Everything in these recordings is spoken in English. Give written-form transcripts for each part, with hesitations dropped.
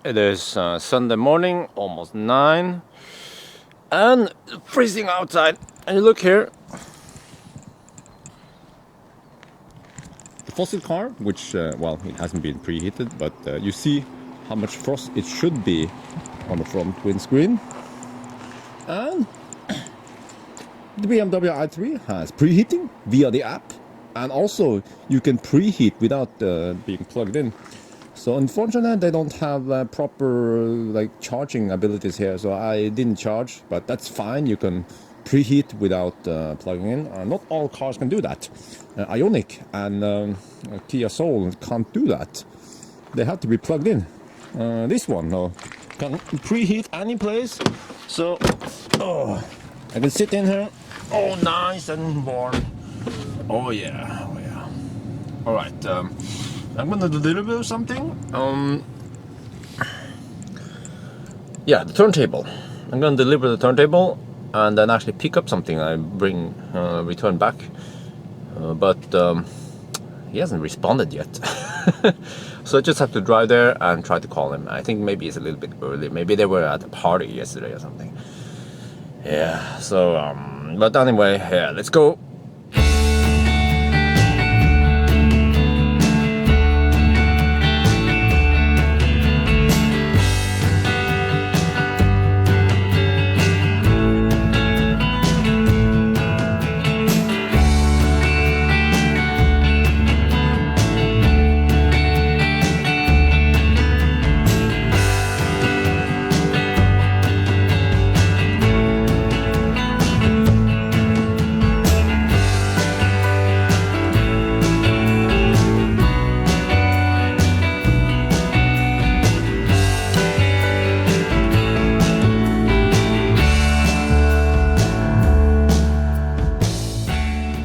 It is Sunday morning, almost 9, and freezing outside. And you look here, the fossil car, which well, it hasn't been preheated, but you see how much frost it should be on the front windscreen. And the BMW i3 has preheating via the app, and also you can preheat without being plugged in. So unfortunately they don't have proper charging abilities here, so I didn't charge, but that's fine. You can preheat without plugging in. Not all cars can do that. Ioniq and Kia Soul can't do that. They have to be plugged in. This one can preheat any place, so I can sit in here. Oh, nice and warm. Oh yeah, oh yeah. All right, I'm gonna deliver something. Yeah, the turntable. I'm gonna deliver the turntable and then actually pick up something I bring, return back. But he hasn't responded yet. So I just have to drive there and try to call him. I think maybe it's a little bit early. Maybe they were at a party yesterday or something. Yeah, so, but anyway, yeah, let's go.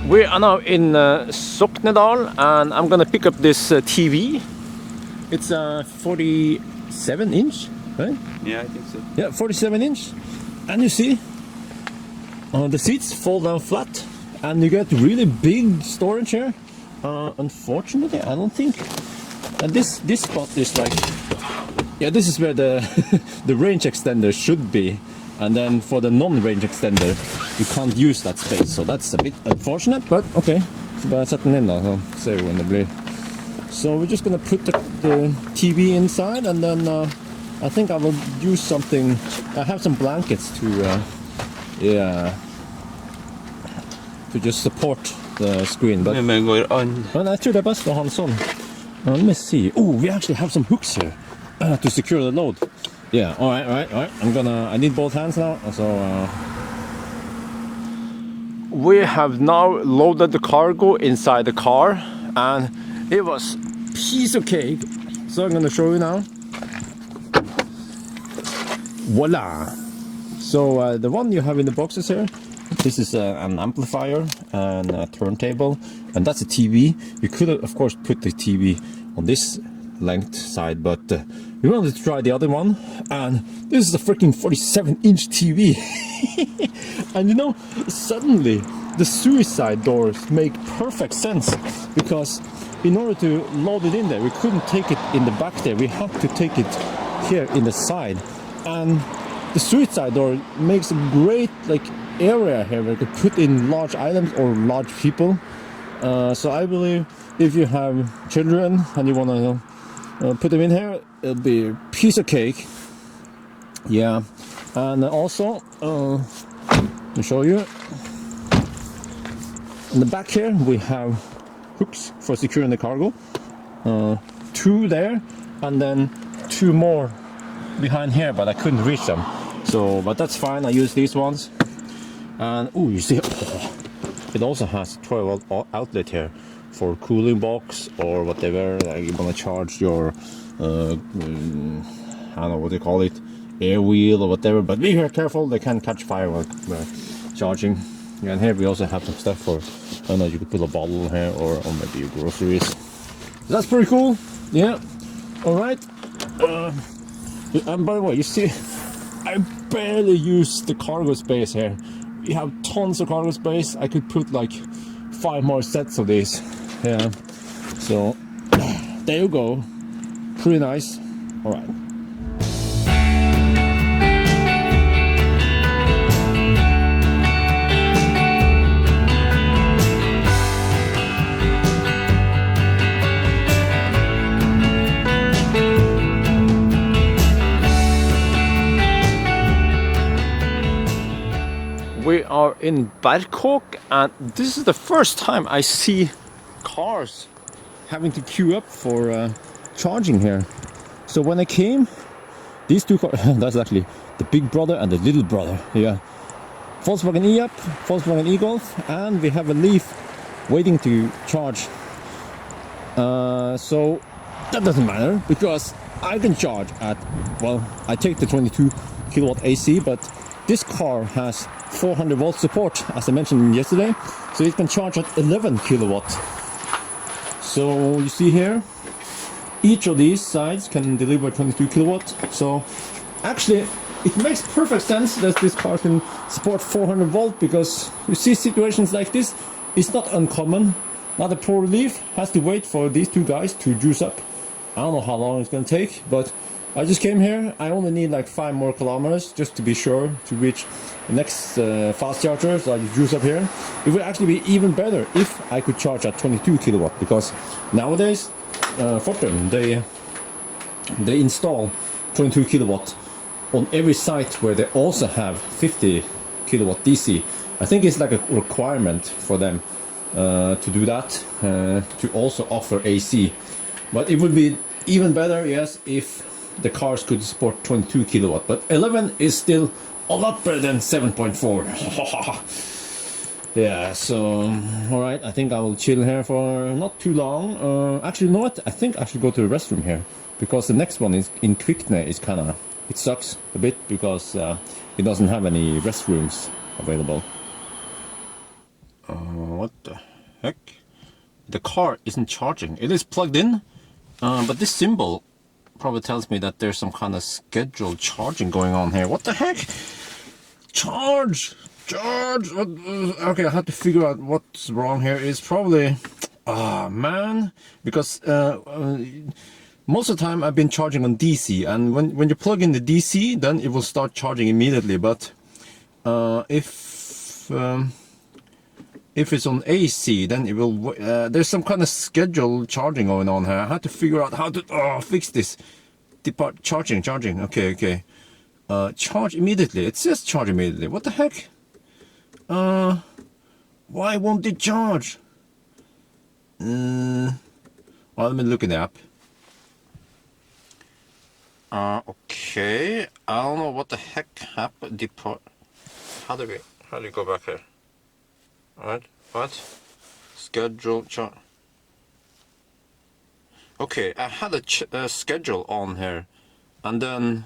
We are now in Soknedal, and I'm gonna pick up this TV. It's a 47 inch, right? Yeah, I think so. Yeah, 47 inch. And you see, the seats fall down flat, and you get really big storage here. Unfortunately, I don't think. And this spot is like, yeah, this is where the the range extender should be. And then for the non-range extender, you can't use that space, so that's a bit unfortunate, but okay. Så bara sätta den in då, så ser vi hur det blir. So we're just gonna put the TV inside, and then I think I will use something. I have some blankets to, to just support the screen. But I tror det är bäst att ha en sån. Let me see. Oh, we actually have some hooks here to secure the load. Yeah, all right. I need both hands now, so... We have now loaded the cargo inside the car, and it was piece of cake. So I'm gonna show you now. Voila! So the one you have in the boxes here, this is an amplifier and a turntable, and that's a TV. You could have, of course, put the TV on this length side, but we wanted to try the other one, and this is a freaking 47-inch TV. And you know, suddenly the suicide doors make perfect sense, because in order to load it in there, we couldn't take it in the back there, we had to take it here in the side. And the suicide door makes a great area here where you could put in large items or large people. So I believe if you have children and you want to put them in here, it'll be a piece of cake. Yeah, and also let me show you. In the back here we have hooks for securing the cargo. 2 there, and then 2 more behind here, but I couldn't reach them. So, but that's fine. I use these ones. And oh, you see, it also has 12-volt outlet here for cooling box or whatever. Like you want to charge your I don't know what they call it, air wheel or whatever, but be very careful, they can catch fire while charging. And here we also have some stuff for, I don't know, you could put a bottle here or maybe your groceries. So that's pretty cool. Yeah, all right. And by the way, you see, I barely use the cargo space here. We have tons of cargo space. I could put like 5 more sets of these. Yeah, so there you go. Pretty nice. All right. are in Berkåk, and this is the first time I see cars having to queue up for charging here. So when I came, these two cars, that's actually the big brother and the little brother. Yeah, Volkswagen e-up, Volkswagen e-Golf, and we have a Leaf waiting to charge. So that doesn't matter because I can charge at, well, I take the 22 kilowatt AC, but this car has 400 volt support, as I mentioned yesterday, so it can charge at 11 kilowatt. So you see here, each of these sides can deliver 22 kilowatt. So actually it makes perfect sense that this car can support 400 volt, because you see situations like this, it's not uncommon. Now the poor Leaf has to wait for these two guys to juice up. I don't know how long it's gonna take, but I just came here. I only need like 5 more kilometers just to be sure to reach the next fast charger, so I just juice up here. It would actually be even better if I could charge at 22 kilowatt, because nowadays Fortum, they install 22 kilowatt on every site where they also have 50 kilowatt DC. I think it's like a requirement for them to do that, to also offer AC. But it would be even better, yes, if the cars could support 22 kilowatt. But 11 is still a lot better than 7.4. Yeah, so alright, I think I will chill here for not too long. Actually, you know what? I think I should go to the restroom here, because the next one is in Kvikne. Is kind of, it sucks a bit because it doesn't have any restrooms available. What the heck? The car isn't charging. It is plugged in, but this symbol probably tells me that there's some kind of scheduled charging going on here. What the heck? Charge! What? Okay, I have to figure out what's wrong here. It's probably, man, because most of the time I've been charging on DC, and when you plug in the DC, then it will start charging immediately. But if it's on AC, then it will. There's some kind of scheduled charging going on here. I have to figure out how to fix this. Depart charging. Okay. Charge immediately. It says charge immediately. What the heck? Why won't it charge? Well, let me look at the app. Okay. I don't know what the heck happened. Depart. How do you go back here? Alright, what? Schedule chart. Okay, I had a schedule on here, and then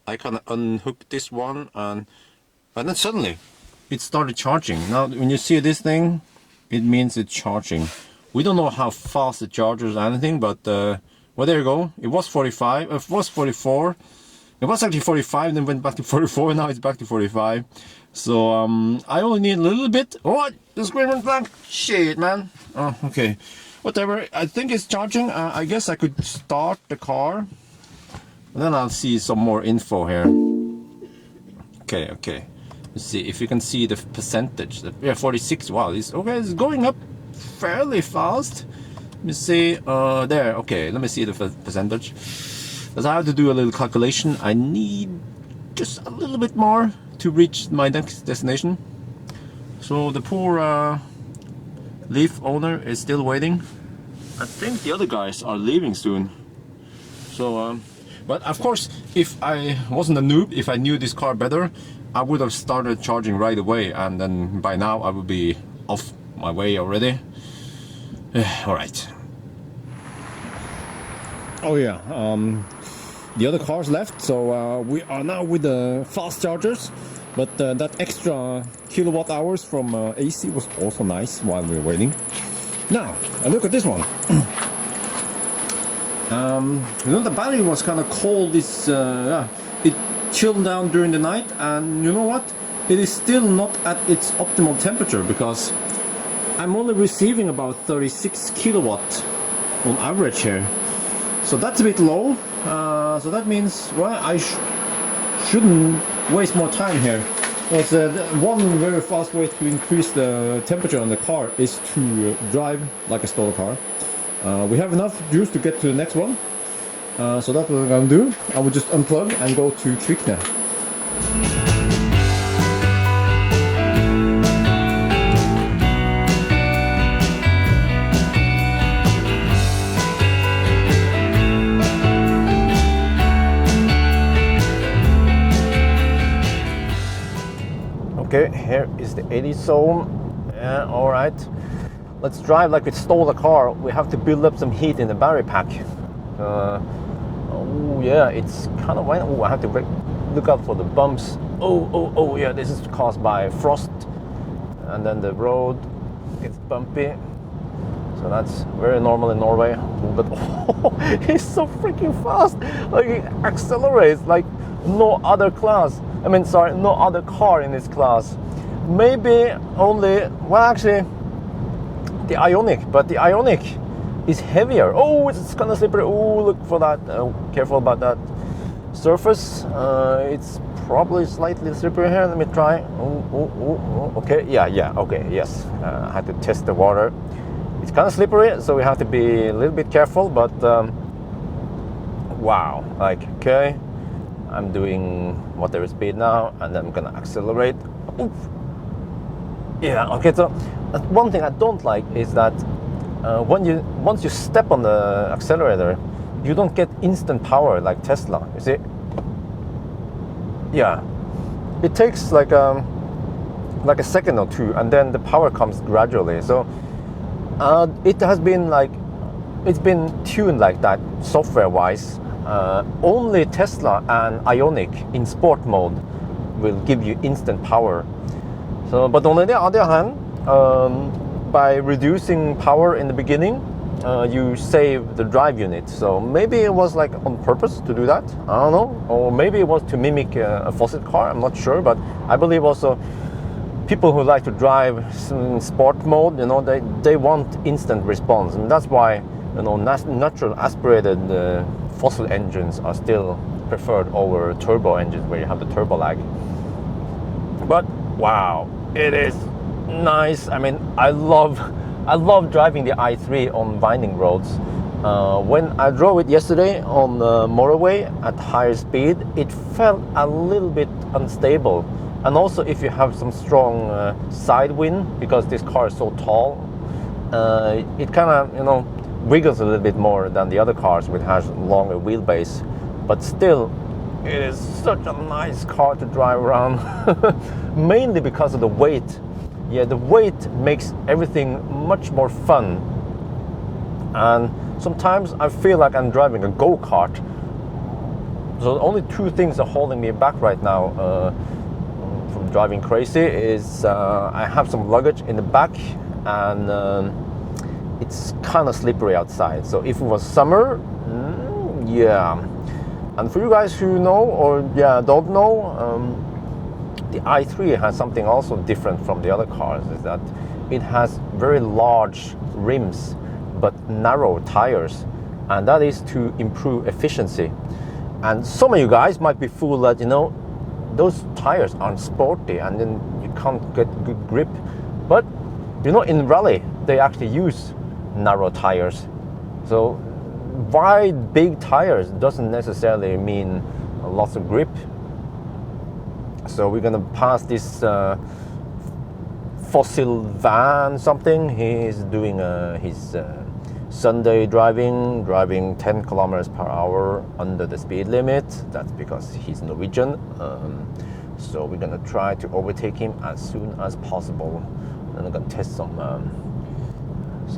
I kind of unhooked this one, and then suddenly it started charging. Now, when you see this thing, it means it's charging. We don't know how fast it charges or anything, but well, there you go. It was 45. It was 44. It was actually 45, then went back to 44. Now it's back to 45. So I only need a little bit. Oh, the screen went blank. Shit, man. Oh, okay. Whatever. I think it's charging. I guess I could start the car, and then I'll see some more info here. Okay. Let's see if you can see the percentage. Yeah, 46. Wow, it's okay. It's going up fairly fast. Let me see. There. Okay. Let me see the percentage. Because I have to do a little calculation. I need just a little bit more to reach my next destination. So the poor Leaf owner is still waiting. I think the other guys are leaving soon. So, but of course, if I wasn't a noob, if I knew this car better, I would have started charging right away, and then by now I would be off my way already. All right. Oh yeah. The other cars left, so we are now with the fast chargers, but that extra kilowatt hours from AC was also nice while we were waiting. Now, look at this one. You know, the battery was kind of cold. It chilled down during the night, and you know what? It is still not at its optimal temperature, because I'm only receiving about 36 kilowatt on average here. So that's a bit low. So that means, well, I shouldn't waste more time here. Because one very fast way to increase the temperature on the car is to drive like a stolen car. We have enough juice to get to the next one. So that's what I'm going to do. I will just unplug and go to Kvikne. Okay, here is the 80 zone. Yeah, all right. Let's drive like we stole a car. We have to build up some heat in the battery pack. Oh yeah, it's kind of wet. Oh, I have to look out for the bumps. Oh yeah, this is caused by frost, and then the road gets bumpy. So that's very normal in Norway. But oh, he's so freaking fast. Like he accelerates like no other class. I mean, sorry, no other car in this class. Maybe only, well, actually, the Ioniq. But the Ioniq is heavier. Oh, it's kind of slippery. Oh, look for that. Careful about that surface. It's probably slightly slippery here. Let me try. Oh. Okay, yeah. Okay, yes. I had to test the water. It's kind of slippery, so we have to be a little bit careful. But wow, like okay, I'm doing whatever speed now, and then I'm gonna accelerate. Oof. Yeah. Okay. So one thing I don't like is that once you step on the accelerator, you don't get instant power like Tesla. You see? Yeah, it takes like a second or two, and then the power comes gradually. So it has been like, it's been tuned like that software-wise. Only Tesla and Ioniq in sport mode will give you instant power. So, but on the other hand, by reducing power in the beginning, you save the drive unit. So maybe it was like on purpose to do that. I don't know. Or maybe it was to mimic a fossil car. I'm not sure. But I believe also people who like to drive in sport mode, you know, they want instant response. And that's why, you know, natural aspirated fossil engines are still preferred over turbo engines where you have the turbo lag. But wow, it is nice. I mean, I love driving the i3 on winding roads. When I drove it yesterday on the motorway at higher speed, it felt a little bit unstable. And also if you have some strong side wind, because this car is so tall, it kind of, you know, wiggles a little bit more than the other cars which has longer wheelbase. But still, it is such a nice car to drive around. Mainly because of the weight. Yeah, the weight makes everything much more fun. And sometimes I feel like I'm driving a go-kart. So only two things are holding me back right now from driving crazy is I have some luggage in the back, and it's kind of slippery outside. So if it was summer, yeah. And for you guys who know or don't know, the i3 has something also different from the other cars, is that it has very large rims but narrow tires, and that is to improve efficiency. And some of you guys might be fooled that, you know, those tires aren't sporty and then you can't get good grip. But you know, in rally they actually use narrow tires. So wide big tires doesn't necessarily mean lots of grip. So we're gonna pass this fossil van something. He's doing his Sunday driving 10 kilometers per hour under the speed limit. That's because he's Norwegian. So we're gonna try to overtake him as soon as possible. And I'm gonna test some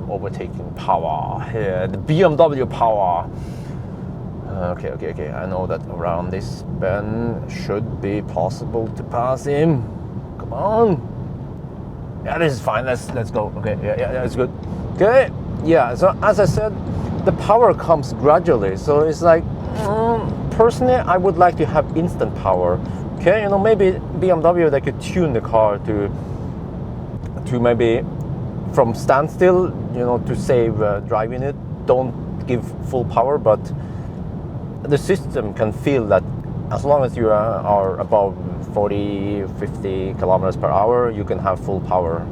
overtaking power here, the BMW power. Okay. I know that around this bend should be possible to pass him. Come on. Yeah, this is fine. Let's go. Okay. Yeah, it's good. Okay. Yeah. So as I said, the power comes gradually. So it's like, personally, I would like to have instant power. Okay. You know, maybe BMW, they could tune the car to maybe from standstill, you know, to save drive unit. Don't give full power, but the system can feel that as long as you are above 40-50 kilometers per hour, you can have full power,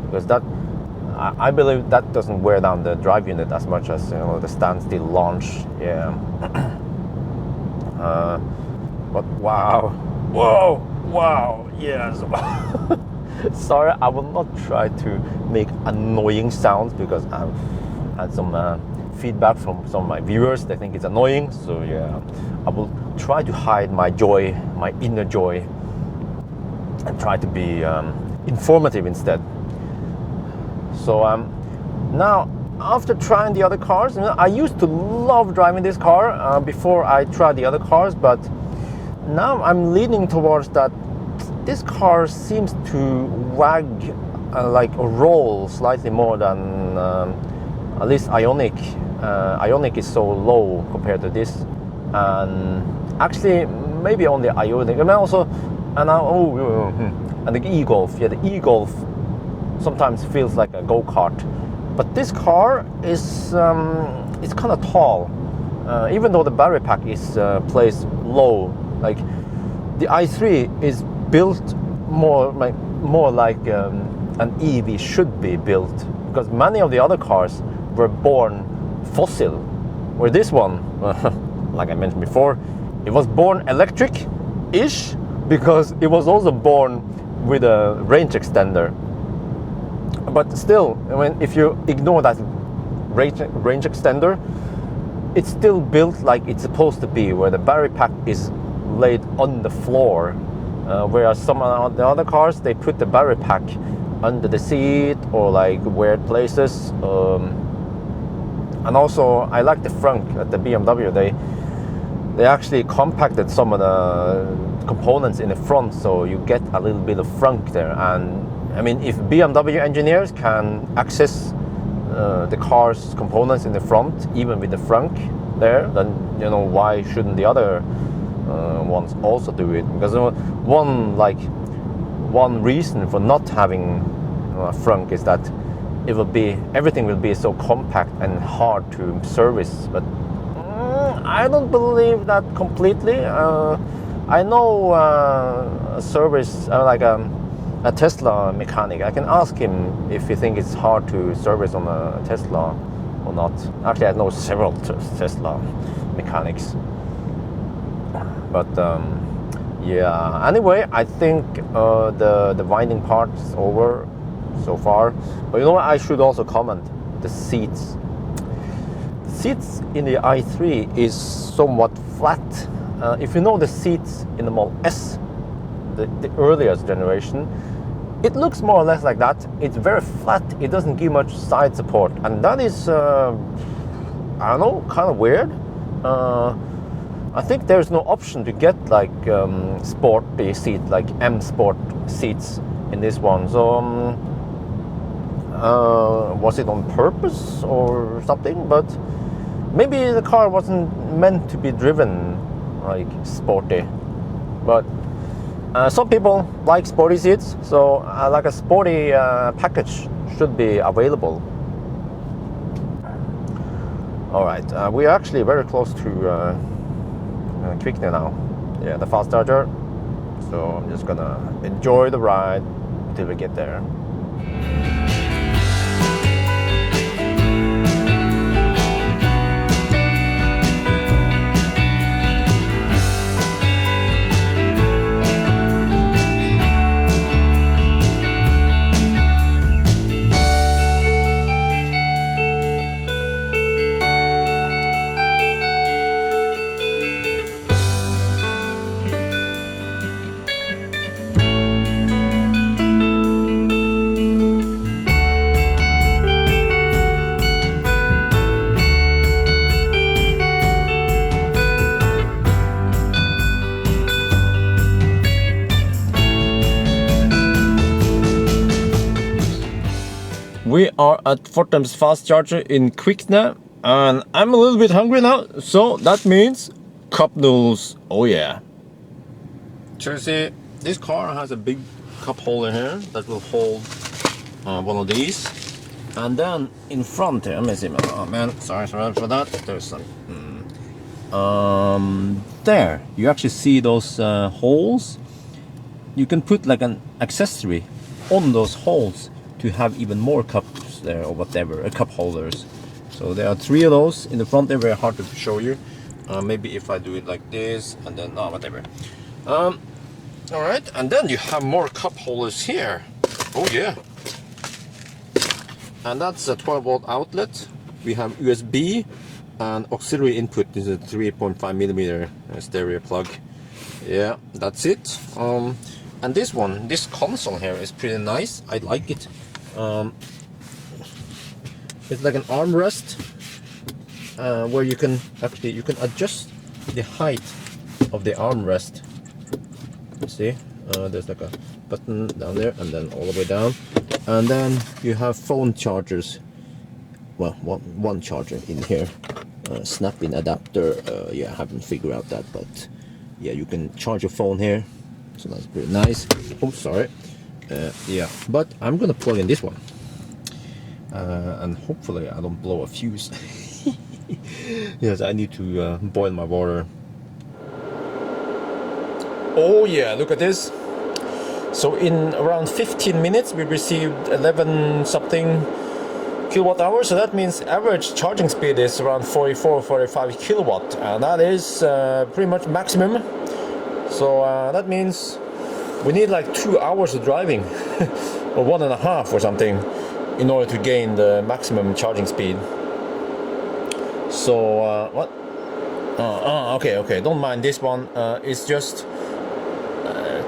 because that, I believe that doesn't wear down the drive unit as much as, you know, the standstill launch. Yeah. But wow, yes. Sorry, I will not try to make annoying sounds because I've had some feedback from some of my viewers. They think it's annoying. So yeah, I will try to hide my joy, my inner joy. and try to be informative instead. So now, after trying the other cars, I used to love driving this car before I tried the other cars, but now I'm leaning towards that this car seems to wag like a roll slightly more than at least Ioniq. Ioniq is so low compared to this, and actually maybe only Ioniq. And also, and the e-Golf. Yeah, the e-Golf sometimes feels like a go-kart, but this car is it's kind of tall, even though the battery pack is placed low. Like the i3 is built more like an EV should be built, because many of the other cars were born fossil, where this one, like I mentioned before, it was born electric-ish because it was also born with a range extender. But still, I mean, if you ignore that range extender, it's still built like it's supposed to be, where the battery pack is laid on the floor, whereas some of the other cars, they put the battery pack under the seat or like weird places. And also, I like the frunk at the BMW. They actually compacted some of the components in the front, so you get a little bit of frunk there. And I mean, if BMW engineers can access the car's components in the front, even with the frunk there, then you know, why shouldn't the other ones also do it? Because one reason for not having a frunk is that everything will be so compact and hard to service. But I don't believe that completely. I know a service like a Tesla mechanic. I can ask him if he thinks it's hard to service on a Tesla or not. Actually, I know several Tesla mechanics. But yeah. Anyway, I think the winding part is over so far. But you know what? I should also comment the seats. The seats in the i3 is somewhat flat. If you know the seats in the Model S, the earliest generation, it looks more or less like that. It's very flat. It doesn't give much side support, and that is I don't know, kind of weird. I think there's no option to get like sporty seat, like M Sport seats in this one. So was it on purpose or something? But maybe the car wasn't meant to be driven like sporty. But some people like sporty seats, so like a sporty package should be available. All right, we're actually very close to Kvikne now. Yeah, the fast charger. So I'm just gonna enjoy the ride until we get there. We are at Fortem's fast charger in Kvikne, and I'm a little bit hungry now, so that means cup noodles. Oh yeah. So you see, this car has a big cup holder here that will hold one of these, and then in front here, let me see. Oh man, sorry for that. There's some. There, you actually see those holes. You can put like an accessory on those holes to have even more cups there or whatever, cup holders. So there are 3 of those in the front. They're very hard to show you. Maybe if I do it like this and then whatever. All right, and then you have more cup holders here. Oh yeah. And that's a 12-volt outlet. We have USB and auxiliary input. This is a 3.5mm stereo plug. Yeah, that's it. And this one, this console here is pretty nice. I like it. It's like an armrest where you can adjust the height of the armrest. See, there's like a button down there, and then all the way down, and then you have phone chargers. Well, one charger in here, snap-in adapter. Yeah, I haven't figured out that, but yeah, you can charge your phone here, so that's pretty nice. Oh, sorry. Yeah, but I'm gonna plug in this one, and hopefully I don't blow a fuse. Yes, I need to boil my water. Oh yeah, look at this. So in around 15 minutes we received 11 something kilowatt hours. So that means average charging speed is around 44-45 kilowatt, and that is pretty much maximum. So that means we need like 2 hours of driving or 1.5 or something in order to gain the maximum charging speed. So what? Okay, don't mind this one. It's just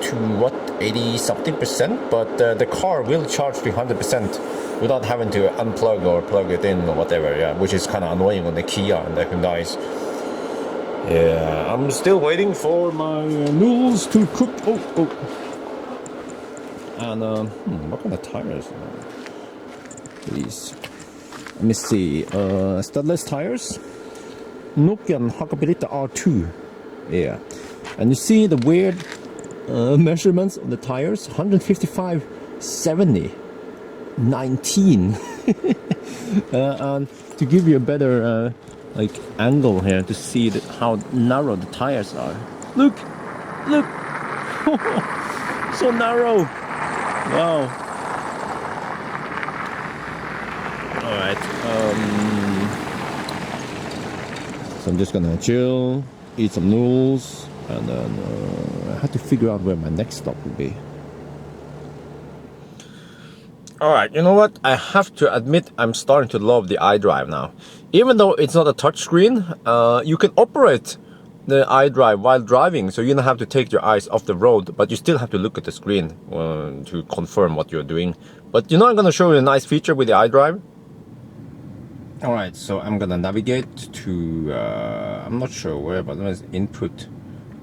to what, 80 something percent, but the car will charge to 100% without having to unplug or plug it in or whatever. Yeah, which is kind of annoying on the Kia and the Hyundais. Yeah, I'm still waiting for my noodles to cook. Oh. And what kind of tires? These. Let me see. Studdless tires. Nokian Hakkapeliitta R2. Yeah, and you see the weird measurements on the tires. 155, 70, 19. And to give you a better like angle here to see how narrow the tires are. Look, so narrow. Wow. All right. So I'm just gonna chill, eat some noodles, and then I have to figure out where my next stop will be. Alright, you know what? I have to admit I'm starting to love the iDrive now. Even though it's not a touchscreen, you can operate the iDrive while driving, so you don't have to take your eyes off the road, but you still have to look at the screen to confirm what you're doing. But you know, I'm gonna show you a nice feature with the iDrive. Alright, so I'm gonna navigate to, I'm not sure where, but let's input.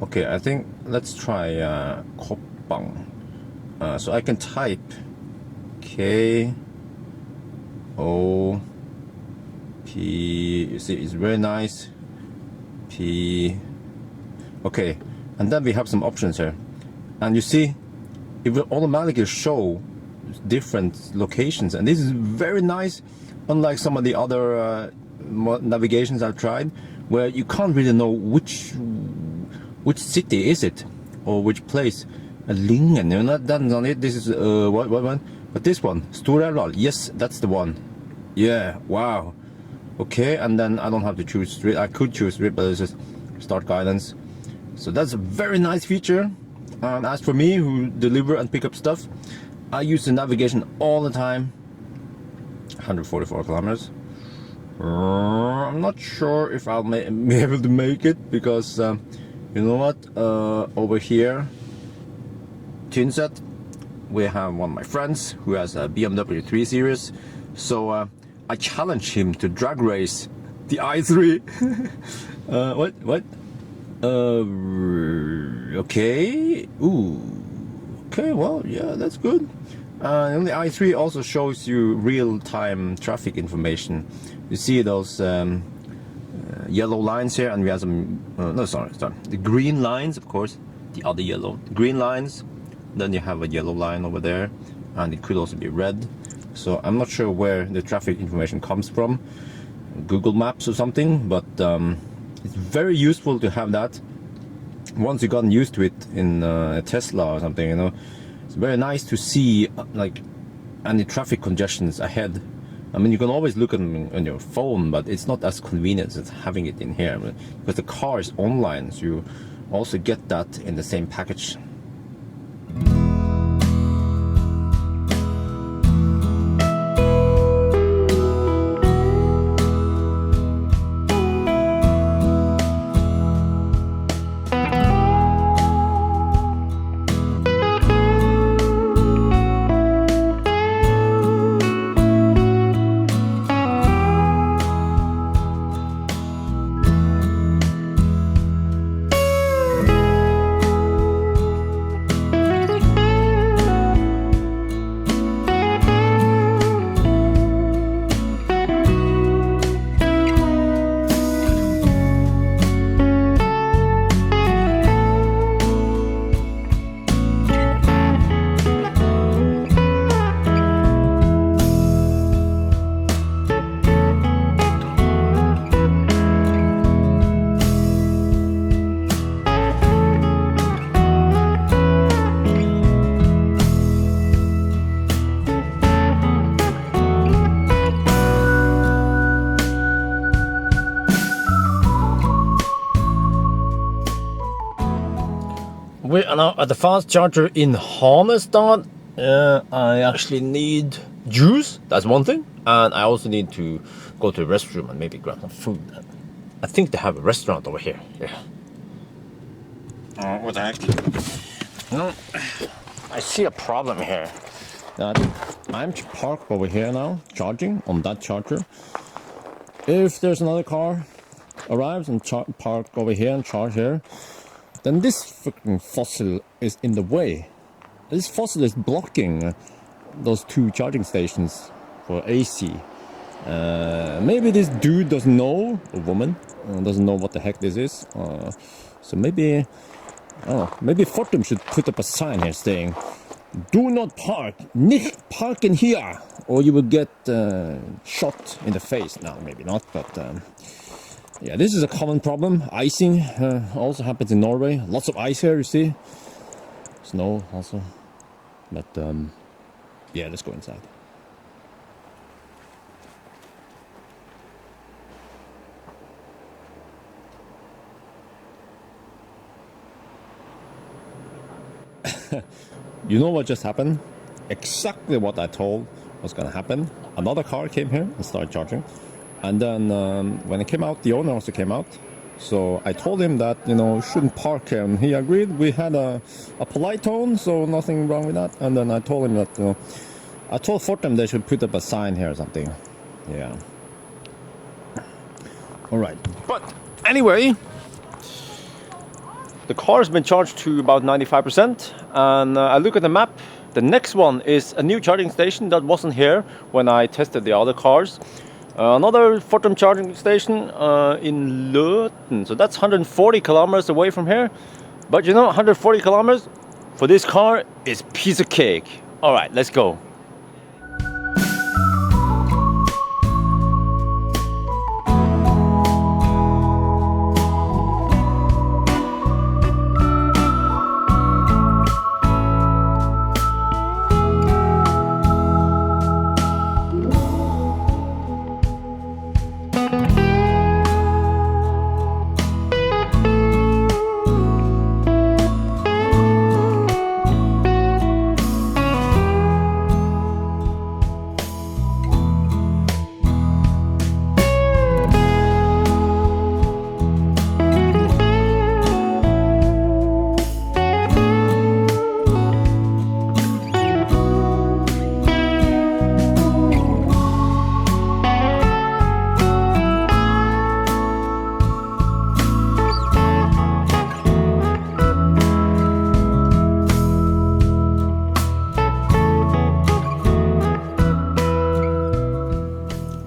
Okay, I think let's try Koppang. So I can type K O P. You see, it's very nice. P. Okay, and then we have some options here, and you see, it will automatically show different locations, and this is very nice. Unlike some of the other navigations I've tried, where you can't really know which city is it or which place. Lingen, you're not done on it. This is what one? But this one, Storelval. Yes, that's the one. Yeah, wow. Okay, and then I don't have to choose street. I could choose street, but it's just start guidance. So that's a very nice feature. And as for me, who deliver and pick up stuff, I use the navigation all the time. 144 kilometers. I'm not sure if I'll be able to make it, because you know what, over here Tynset, we have one of my friends who has a BMW 3 Series, so I challenge him to drag race the i3. What? Okay. Ooh. Okay, well, yeah, that's good. And the i3 also shows you real-time traffic information. You see those yellow lines here, and we have some, no, sorry, the green lines, of course, the other yellow. Green lines, then you have a yellow line over there, and it could also be red. So I'm not sure where the traffic information comes from, Google Maps or something, but it's very useful to have that. Once you've gotten used to it in a Tesla or something, you know, it's very nice to see like any traffic congestions ahead. I mean, you can always look at them on your phone, but it's not as convenient as having it in here, because the car is online, so you also get that in the same package. We are now at the fast charger in Hanestad. I actually need juice, that's one thing. And I also need to go to the restroom and maybe grab some food. I think they have a restaurant over here. Yeah. What the heck? No, I see a problem here. I'm parked over here now, charging on that charger. If there's another car arrives and park over here and charge here, then this freaking fossil is in the way. This fossil is blocking those two charging stations for AC. Maybe this dude doesn't know, a woman, doesn't know what the heck this is. So maybe, I don't know, maybe Fortum should put up a sign here saying, "Do not park, nicht parken here, or you will get shot in the face." No, maybe not, but yeah, this is a common problem. Icing also happens in Norway. Lots of ice here, you see. Snow also. But yeah, let's go inside. You know what just happened? Exactly what I told was going to happen. Another car came here and started charging. And then when it came out, the owner also came out. So I told him that, you know, shouldn't park here. And he agreed. We had a polite tone, so nothing wrong with that. And then I told him that, you know, I told Fortum they should put up a sign here or something. Yeah. All right. But anyway, the car has been charged to about 95%, and I look at the map. The next one is a new charging station that wasn't here when I tested the other cars. Another Fortum charging station in Løten, so that's 140 kilometers away from here. But you know, 140 kilometers for this car is piece of cake. All right, let's go.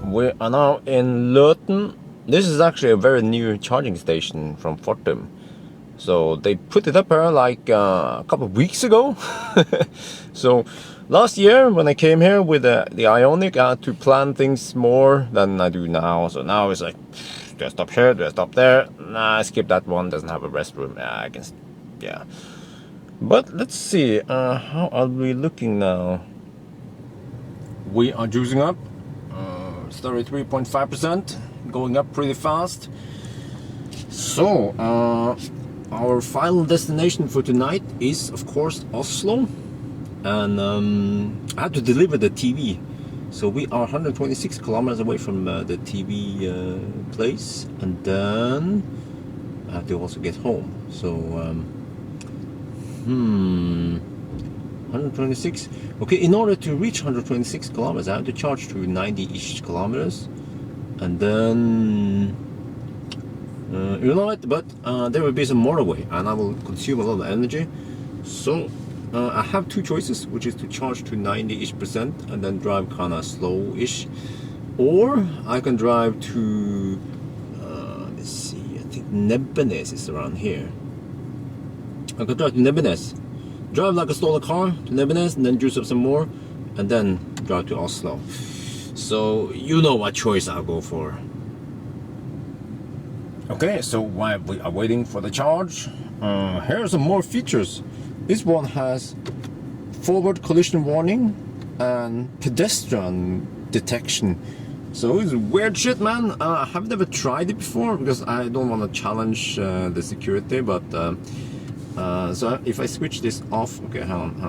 We are now in Løten. This is actually a very new charging station from Fortum. So they put it up here like a couple of weeks ago. So last year when I came here with the Ioniq, I had to plan things more than I do now. So now it's like, do I stop here? Do I stop there? Nah, I skip that one. Doesn't have a restroom. I can, yeah. But let's see, how are we looking now? We are juicing up. 33.5%, going up pretty fast. So our final destination for tonight is of course Oslo, and I have to deliver the TV. So we are 126 kilometers away from the TV place, and then I have to also get home. So 126. Okay, in order to reach 126 kilometers, I have to charge to 90-ish kilometers, and then you know what? But there will be some motorway, and I will consume a lot of energy. So I have two choices, which is to charge to 90-ish% and then drive kind of slow-ish, or I can drive to let's see, I think Nebenes is around here. I can drive to Nebenes. Drive like a stolen car to Nebenes and then juice up some more and then drive to Oslo. So you know what choice I'll go for. Okay, so while we are waiting for the charge, here are some more features. This one has forward collision warning and pedestrian detection. So it's weird shit, man. I have never tried it before because I don't want to challenge the security, but So if I switch this off, okay, hang on,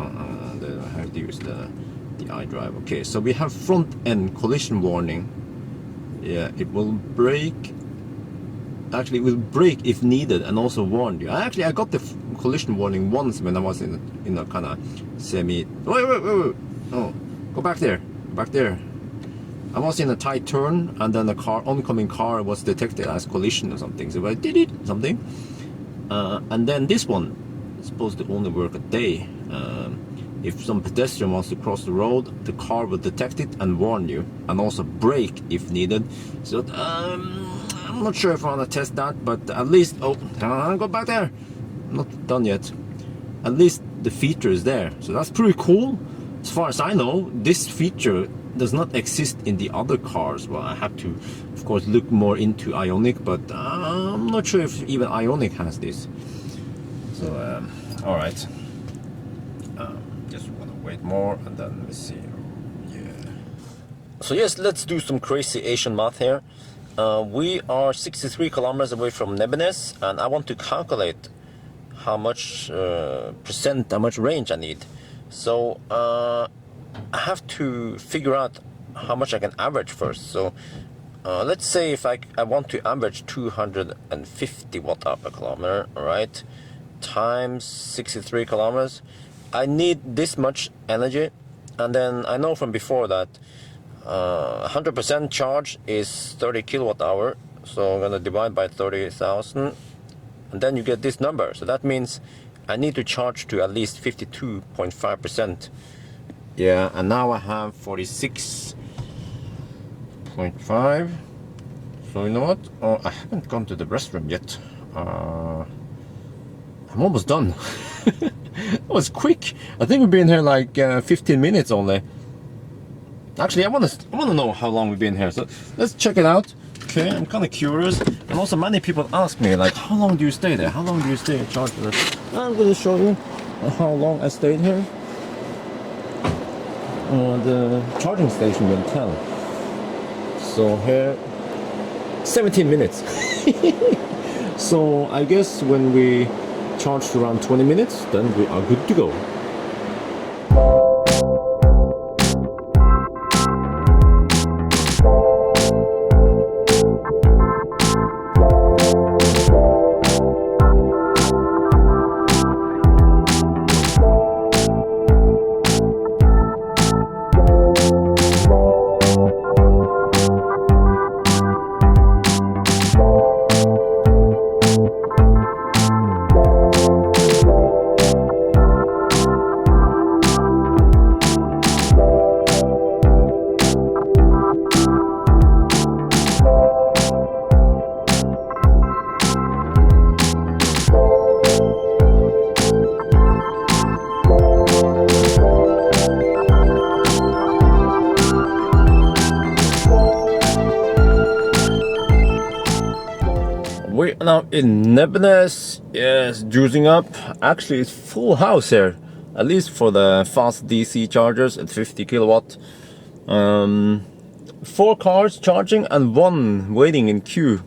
I have to use the iDrive. Okay, so we have front end collision warning. Yeah, it will brake. Actually, it will brake if needed and also warn you. I got the collision warning once when I was in a kind of semi. Wait. Oh, go back there. Back there. I was in a tight turn and then oncoming car was detected as collision or something. So I did it, something. And then this one is supposed to only work a day. If some pedestrian wants to cross the road, the car will detect it and warn you, and also brake if needed. So I'm not sure if I want to test that, but at least, oh, go back there. Not done yet. At least the feature is there, so that's pretty cool. As far as I know, this feature does not exist in the other cars. Well, I have to, of course, look more into Ioniq, but I'm not sure if even Ioniq has this. So, all right. Just want to wait more, and then let me see. Yeah. So yes, let's do some crazy Asian math here. We are 63 kilometers away from Nebenes, and I want to calculate how much how much range I need. So I have to figure out how much I can average first. So let's say if I want to average 250 watt-hour per kilometer, all right, times 63 kilometers, I need this much energy. And then I know from before that 100% charge is 30 kilowatt hour. So I'm gonna divide by 30,000, and then you get this number. So that means I need to charge to at least 52.5%. Yeah, and now I have 46.5. So you know what? Oh, I haven't gone to the restroom yet. I'm almost done. That was quick. I think we've been here like 15 minutes only. Actually, I want to know how long we've been here. So let's check it out. Okay, I'm kind of curious. And also, many people ask me like, how long do you stay there? How long do you stay in charge? I'm going to show you how long I stayed here. The charging station will tell. So here, 17 minutes. So I guess when we charged around 20 minutes, then we are good to go. We're now in Nebenes. Yes, juicing up. Actually, it's full house here, at least for the fast DC chargers at 50 kilowatt. 4 cars charging and 1 waiting in queue.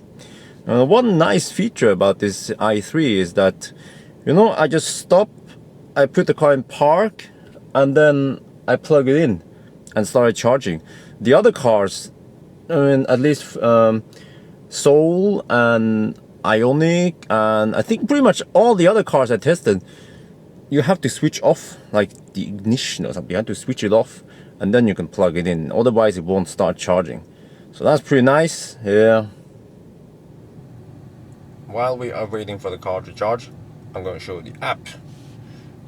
One nice feature about this i3 is that, you know, I just stop, I put the car in park, and then I plug it in and start charging. The other cars, I mean, at least Soul and Ioniq, and I think pretty much all the other cars I tested, you have to switch off like the ignition or something. You have to switch it off and then you can plug it in, otherwise it won't start charging. So that's pretty nice. Yeah. While we are waiting for the car to charge, I'm going to show you the app.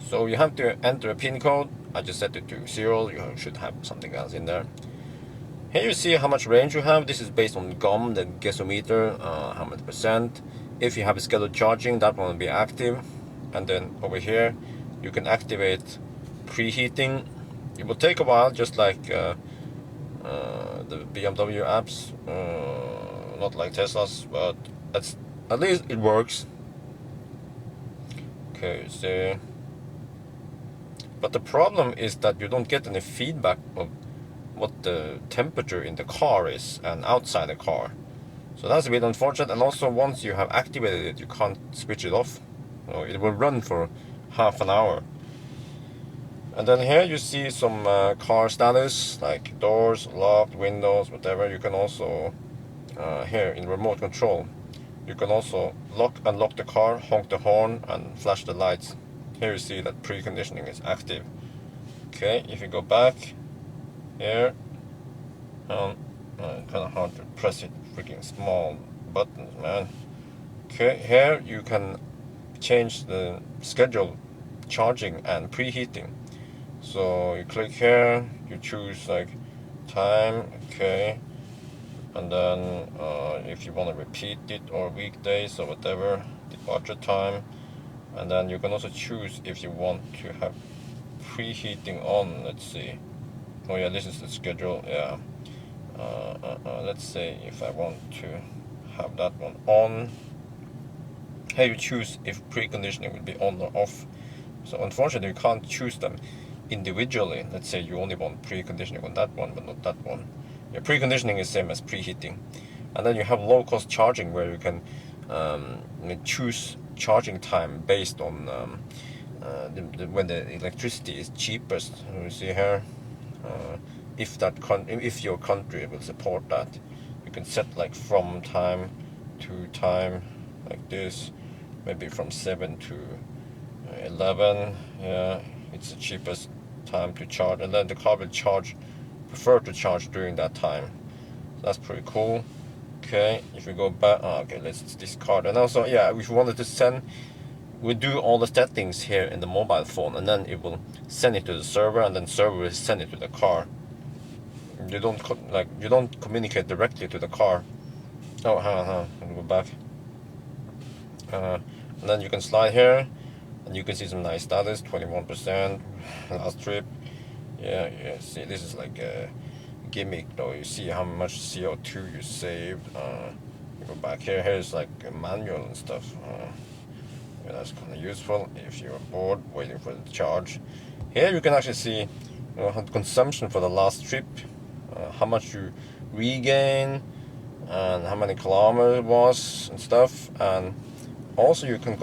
So you have to enter a PIN code. I just set it to 0. You should have something else in there. Here you see how much range you have. This is based on GOM, the gasometer, how much percent. If you have a scheduled charging, that one will be active. And then over here, you can activate preheating. It will take a while, just like the BMW apps, not like Tesla's, but at least it works. Okay, so, but the problem is that you don't get any feedback of what the temperature in the car is and outside the car. So that's a bit unfortunate. And also, once you have activated it, you can't switch it off. So it will run for half an hour. And then here you see some car status, like doors, locked, windows, whatever. You can also, here in remote control, you can also unlock the car, honk the horn, and flash the lights. Here you see that preconditioning is active. Okay, if you go back here, kind of hard to press it, freaking small buttons, man. Okay, here you can change the schedule, charging and preheating. So you click here, you choose like time, okay, and then if you want to repeat it or weekdays or whatever, departure time, and then you can also choose if you want to have preheating on. Let's see. Oh yeah, this is the schedule. Yeah. Let's say if I want to have that one on. Here you choose if preconditioning will be on or off. So unfortunately you can't choose them individually. Let's say you only want preconditioning on that one but not that one. Yeah, preconditioning is same as preheating. And then you have low cost charging where you can choose charging time based on when the electricity is cheapest. You see here, if your country will support that, you can set like from time to time, like this, maybe from 7 to 11. Yeah, it's the cheapest time to charge, and then the car will prefer to charge during that time. So that's pretty cool. Okay, if we go back, okay, let's discard. And also, yeah, if you wanted to send, we do all the settings here in the mobile phone, and then it will send it to the server, and then server will send it to the car. You don't communicate directly to the car. Oh, let me go back. And then you can slide here, and you can see some nice status, 21% last trip. Yeah, see, this is like a gimmick though. You see how much CO2 you saved. You go back here, here's like a manual and stuff. Yeah, that's kind of useful if you're bored waiting for the charge. Here you can actually see, consumption for the last trip, how much you regain, and how many kilometers it was and stuff. And also you can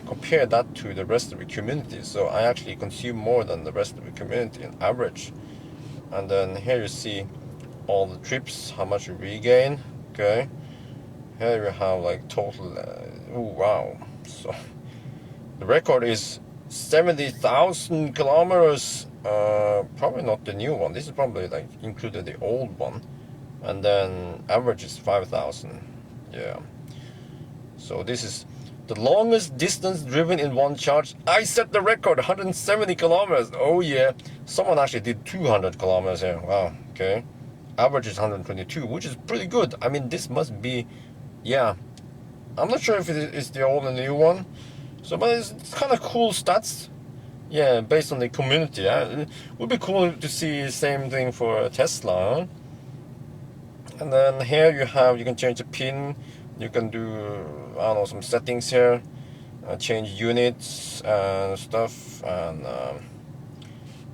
compare that to the rest of the community. So I actually consume more than the rest of the community on average. And then here you see all the trips, how much you regain. Okay, here you have like total. Oh wow! So the record is 70,000 kilometers. Probably not the new one. This is probably like included the old one. And then average is 5,000. Yeah. So this is the longest distance driven in one charge. I set the record, 170 kilometers. Oh yeah. Someone actually did 200 kilometers here. Wow. Okay. Average is 122, which is pretty good. I mean, this must be, yeah. I'm not sure if it is the old and new one. So, but it's kind of cool stats. Yeah, based on the community. It would be cool to see the same thing for Tesla. Huh? And then here you can change the pin. You can do, I don't know, some settings here. Change units and stuff. And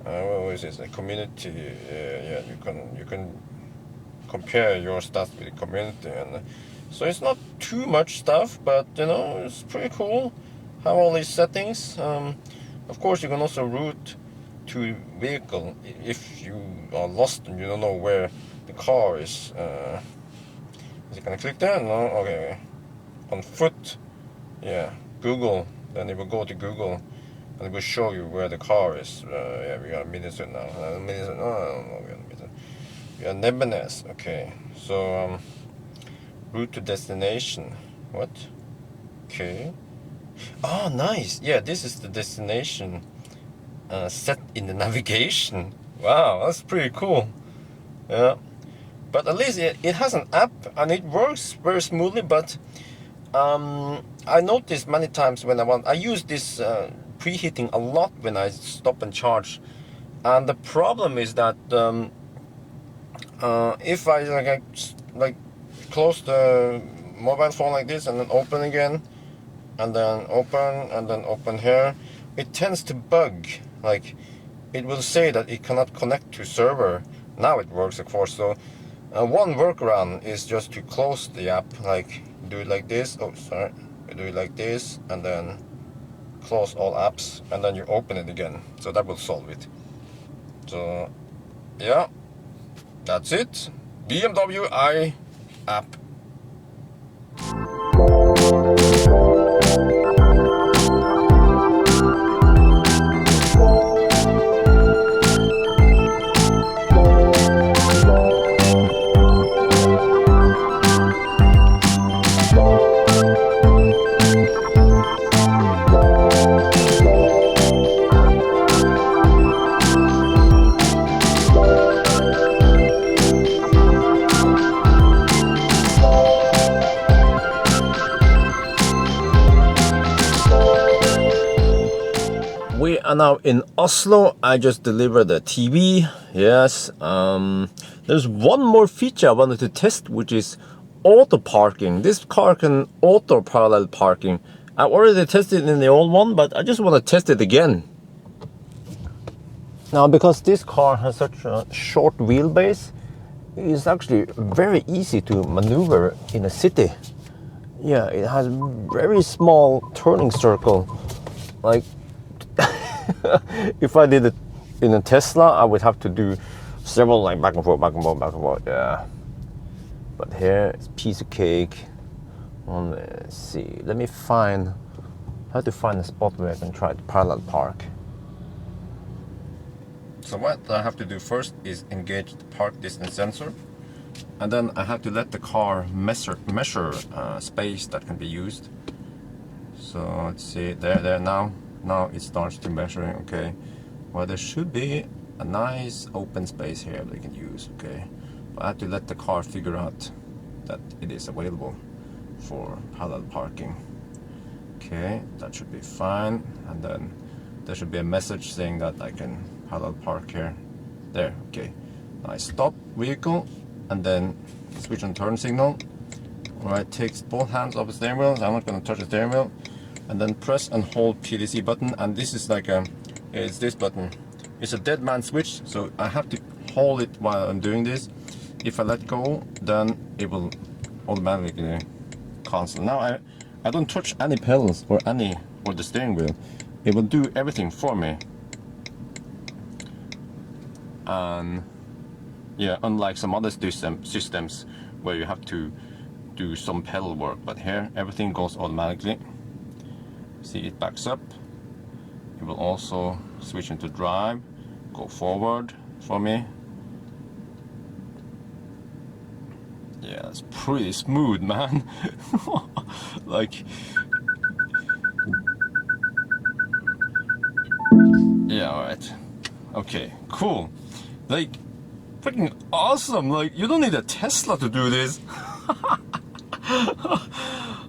what is this? The community. Yeah, you can compare your stats with the community. And so it's not too much stuff, but it's pretty cool. Have all these settings. Of course, you can also route to vehicle if you are lost and you don't know where the car is. Is it gonna click there? No. Okay. On foot. Yeah. Google. Then it will go to Google, and it will show you where the car is. Yeah, we got Minnesota now. Minnesota. No, we got Minnesota. We got Nebenes. Okay. So route to destination. What? Okay. Oh, nice. Yeah, this is the destination set in the navigation. Wow, that's pretty cool. Yeah, but at least it has an app and it works very smoothly. But I noticed many times when I use this preheating a lot when I stop and charge, and the problem is that if I like close the mobile phone like this and then open again, and then open here, it tends to bug. Like, it will say that it cannot connect to server. Now it works, of course. So one workaround is just to close the app, like do it like this. Oh, sorry. Do it like this, and then close all apps, and then you open it again. So that will solve it. So yeah, that's it. BMW I app. We are now in Oslo. I just delivered the TV. Yes. There's one more feature I wanted to test, which is auto parking. This car can auto parallel parking. I already tested it in the old one, but I just want to test it again. Now, because this car has such a short wheelbase, it's actually very easy to maneuver in a city. Yeah, it has very small turning circle. Like, if I did it in a Tesla, I would have to do several like back and forth, back and forth, back and forth. Yeah. But here it's piece of cake. Let's see. Let me find. I have to find a spot where I can try to parallel park. So what I have to do first is engage the park distance sensor, and then I have to let the car measure space that can be used. So let's see. There now. Now it starts to measuring, okay. Well, there should be a nice open space here that you can use, okay. But I have to let the car figure out that it is available for parallel parking. Okay, that should be fine. And then there should be a message saying that I can parallel park here. There, okay. I stop vehicle and then switch on turn signal. Alright, takes both hands off the steering wheel, so I'm not going to touch the steering wheel. And then press and hold PDC button, and this is like it's this button. It's a dead man switch, so I have to hold it while I'm doing this. If I let go, then it will automatically cancel. Now I don't touch any pedals or the steering wheel. It will do everything for me. And yeah, unlike some other systems where you have to do some pedal work, but here everything goes automatically. See, it backs up. It will also switch into drive, go forward for me. Yeah, it's pretty smooth, man. Like, yeah, alright. Okay, cool. Like, freaking awesome. Like, you don't need a Tesla to do this.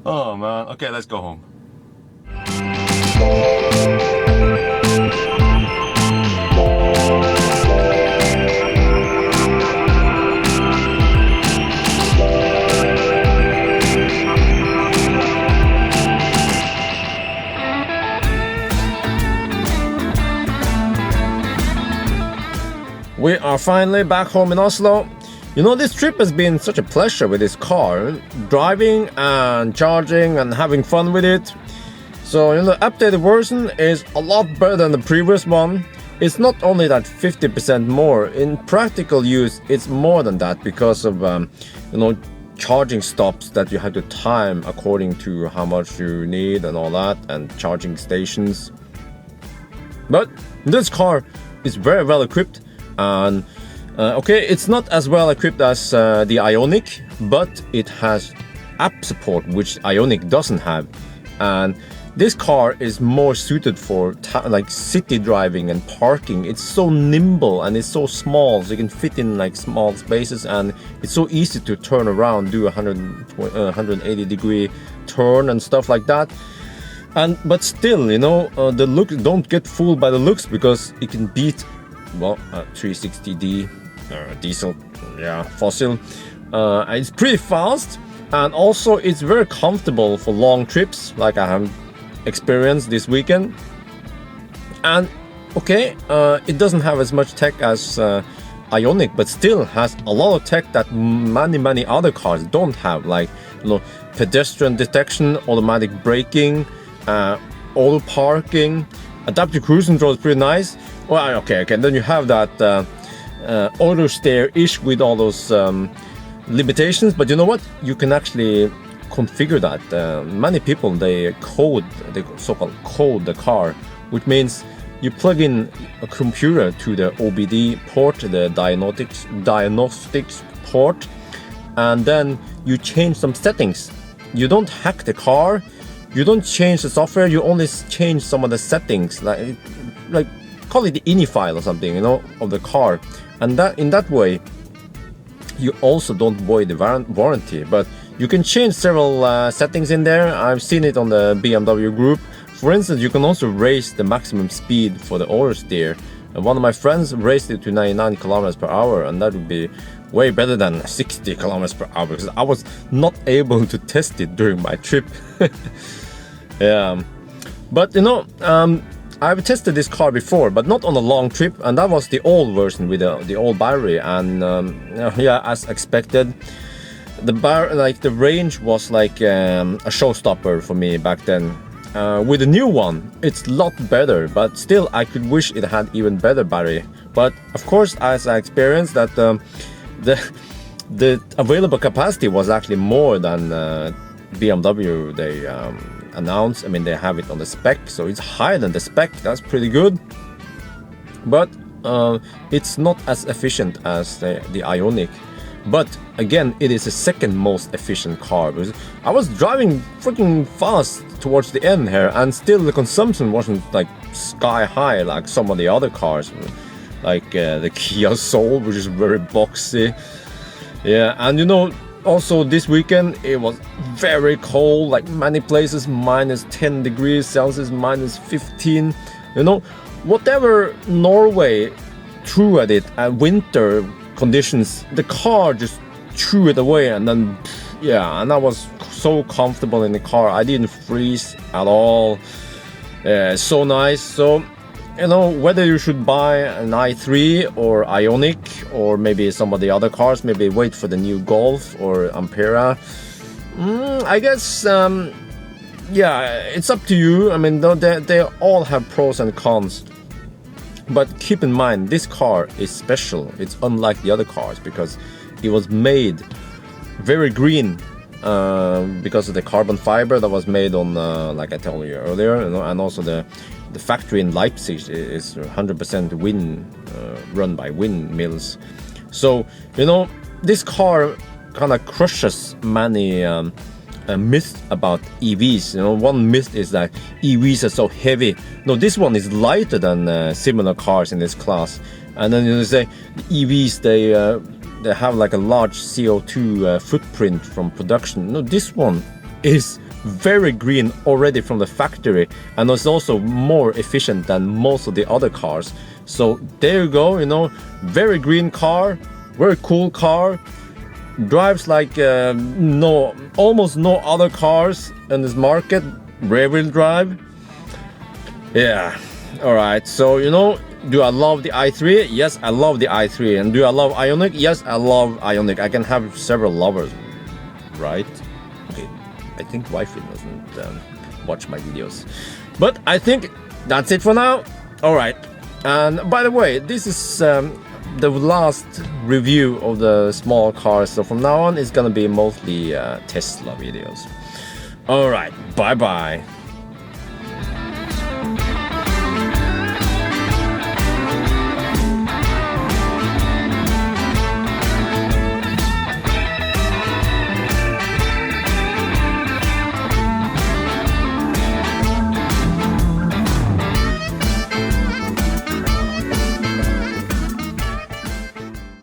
Oh man, okay, let's go home. We are finally back home in Oslo. You know, this trip has been such a pleasure with this car, driving and charging and having fun with it. So, you know, the updated version is a lot better than the previous one. It's not only that 50% more, in practical use it's more than that because of, you know, charging stops that you have to time according to how much you need and all that, and charging stations. But this car is very well equipped, and okay, it's not as well equipped as the Ioniq, but it has app support, which Ioniq doesn't have. And this car is more suited for like city driving and parking. It's so nimble and it's so small, so you can fit in like small spaces, and it's so easy to turn around, do a 180 degree turn and stuff like that. And but still, you know, the look, don't get fooled by the looks, because it can beat, well, 360D diesel, yeah, fossil. It's pretty fast, and also it's very comfortable for long trips, like I have experienced this weekend. And okay, it doesn't have as much tech as Ioniq, but still has a lot of tech that many other cars don't have, like, you know, pedestrian detection, automatic braking, auto parking, adaptive cruise control is pretty nice. Well, okay, then you have that auto steer-ish with all those limitations, but you know what? You can actually configure that. Many people, they so-called code the car, which means you plug in a computer to the OBD port, the diagnostics port, and then you change some settings. You don't hack the car, you don't change the software, you only change some of the settings, like call it the ini file or something, you know, of the car, and that in that way you also don't void the warranty. But you can change several settings in there. I've seen it on the BMW group. For instance, you can also raise the maximum speed for the auto steer, and one of my friends raised it to 99 kilometers per hour, and that would be way better than 60 kilometers per hour, because I was not able to test it during my trip. Yeah, but you know, I've tested this car before, but not on a long trip, and that was the old version with the old battery. And yeah, as expected, the range was like a showstopper for me back then. With the new one, it's a lot better, but still I could wish it had even better battery. But of course, as I experienced that the available capacity was actually more than BMW they announced. I mean, they have it on the spec, so it's higher than the spec. That's pretty good, but it's not as efficient as the Ioniq. But again, it is the second most efficient car, because I was driving freaking fast towards the end here, and still the consumption wasn't like sky high like some of the other cars, like the Kia Soul, which is very boxy. Yeah, and you know, also this weekend it was very cold, like many places minus 10 degrees Celsius, minus 15. You know, whatever Norway threw at it at winter conditions, the car just threw it away. And then yeah, and I was so comfortable in the car, I didn't freeze at all. So nice. So you know, whether you should buy an i3 or Ioniq, or maybe some of the other cars, maybe wait for the new Golf or Ampera, I guess yeah, it's up to you. I mean, they all have pros and cons. But keep in mind, this car is special. It's unlike the other cars because it was made very green, because of the carbon fiber that was made on, like I told you earlier, you know, and also the factory in Leipzig is 100% wind, run by windmills. So you know, this car kind of crushes many myth about EVs. You know, one myth is that EVs are so heavy. No, this one is lighter than similar cars in this class. And then you say EVs, they have like a large CO2 footprint from production. No, this one is very green already from the factory, and it's also more efficient than most of the other cars. So there you go, you know, very green car, very cool car. Drives like almost no other cars in this market. Rear-wheel drive. Yeah, all right. So you know, do I love the i3? Yes, I love the i3. And do I love Ioniq? Yes, I love Ioniq. I can have several lovers, right? Okay, I think wifey doesn't watch my videos, but I think that's it for now. All right. And by the way, this is the last review of the small cars, so from now on it's gonna be mostly Tesla videos. All right, bye bye.